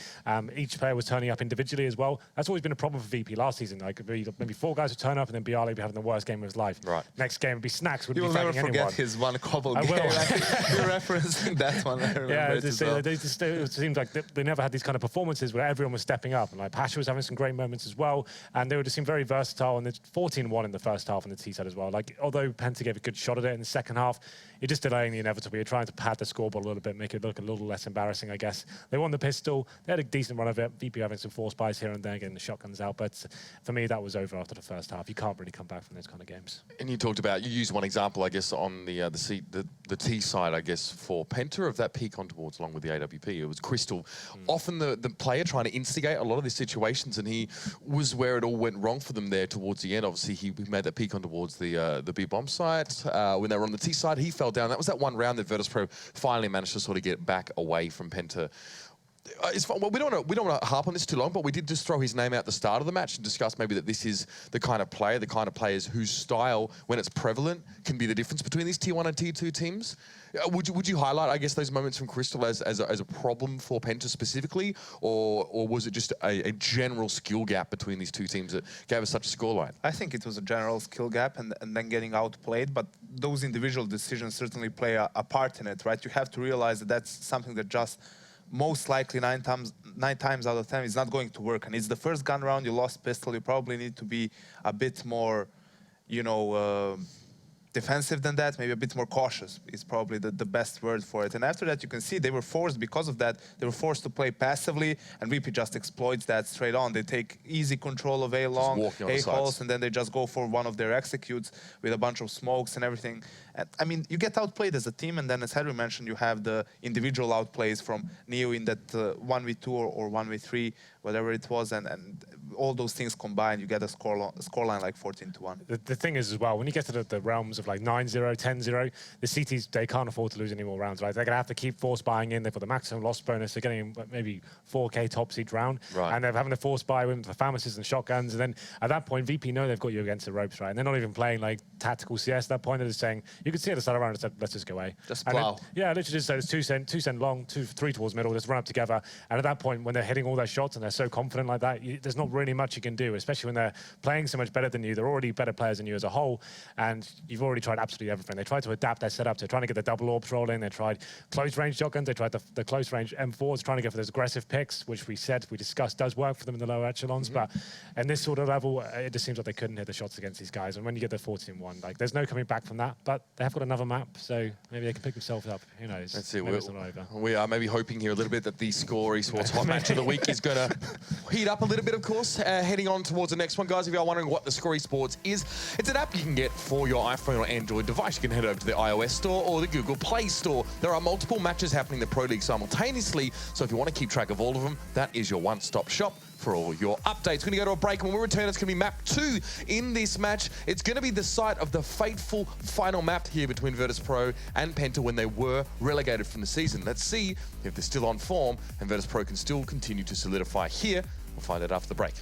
Each player was turning up individually as well. That's always been a problem for VP last season. Like maybe 4 guys would turn up and then Bialy would be having the worst game of his life. Right. Next game would be Snacks. Wouldn't You will be never fighting forget anyone. his one cobble game. I will. You're referencing that one. I remember it as well. It seems like they never had these kind of performances where everyone was stepping up. And like Pasha was having some great moments as well. And they would just seem very versatile. And it's 14-1 in the first half on the T side as well. Like, although Penta gave a good shot at it in the second half, you're just delaying the inevitable. You're trying to pad the scoreboard a little bit, make it look a little less embarrassing, I guess. They won the pistol. They had a decent run of it. VP having some force buys here and there, getting the shotguns out. But for me, that was over after the first half. You can't really come back from those kind of games. And you talked about, you used one example, I guess, on the T side, I guess, for Penta of that peak on towards along with the AWP. It was Crystal. Often the player trying to instigate a lot of these situations, and he was where it all went wrong for them there towards the end. Obviously, he made that peak on towards the B bomb site. When they were on the T side, he fell down. That was that one round that Virtus.Pro finally managed to sort of get back away from Penta. Well, we don't want to harp on this too long, but we did just throw his name out at the start of the match and discuss maybe that this is the kind of player, the kind of players whose style, when it's prevalent, can be the difference between these Tier 1 and Tier 2 teams. Would you highlight, I guess, those moments from Crystal as a problem for Penta specifically, or was it just a general skill gap between these two teams that gave us such a scoreline? I think it was a general skill gap and then getting outplayed, but those individual decisions certainly play a part in it, right? You have to realize that that's something that just most likely 9 times out of 10 is not going to work. And it's the first gun round, you lost pistol, you probably need to be a bit more, you know, defensive than that, maybe a bit more cautious is probably the best word for it. And after that, you can see they were forced, because of that, they were forced to play passively, and VP just exploits that straight on. They take easy control of A long, A holes, and then they just go for one of their executes with a bunch of smokes and everything. And, I mean, you get outplayed as a team, and then as Henry mentioned, you have the individual outplays from Neo in that 1v2 or 1v3, whatever it was, and all those things combined, you get a scoreline like 14-1. The thing is as well, when you get to the realms of like 9-0, 10-0, the CTs, they can't afford to lose any more rounds, right? They're going to have to keep force buying in. They've got the maximum loss bonus. They're getting maybe 4K tops each round. Right. And they're having to force buy with the Famases and shotguns. And then at that point, VP know they've got you against the ropes, right? And they're not even playing like tactical CS at that point. They're just saying, you could see at the start of the round, let's just go away. Just plow. Yeah, literally just say it's 2 cent long, 3 towards middle, just run up together. And at that point, when they're hitting all their shots and they're so confident like that, there's not really much you can do, especially when they're playing so much better than you. They're already better players than you as a whole, and you've already tried absolutely everything. They tried to adapt their setup. They're trying to get the double orbs rolling. They tried close range shotguns. They tried the close range M4s, trying to go for those aggressive picks, which we discussed does work for them in the lower echelons. But in this sort of level, it just seems like they couldn't hit the shots against these guys. And when you get the 14-1, like there's no coming back from that. But they have got another map, so maybe they can pick themselves up. Who knows? That's it. Maybe it's not over. We are maybe hoping here a little bit that the Score Esports Hot Match of the Week is going to heat up a little bit, of course, heading on towards the next one. Guys, if you are wondering what the Score Esports is, it's an app you can get for your iPhone or Android device. You can head over to the iOS store or the Google Play Store. There are multiple matches happening in the Pro League simultaneously, so if you want to keep track of all of them, that is your one-stop shop for all your updates. We're going to go to a break, and when we return, it's going to be map 2 in this match. It's going to be the site of the fateful final map here between Virtus.Pro and Penta when they were relegated from the season. Let's see if they're still on form and Virtus.Pro can still continue to solidify here. We'll find out after the break.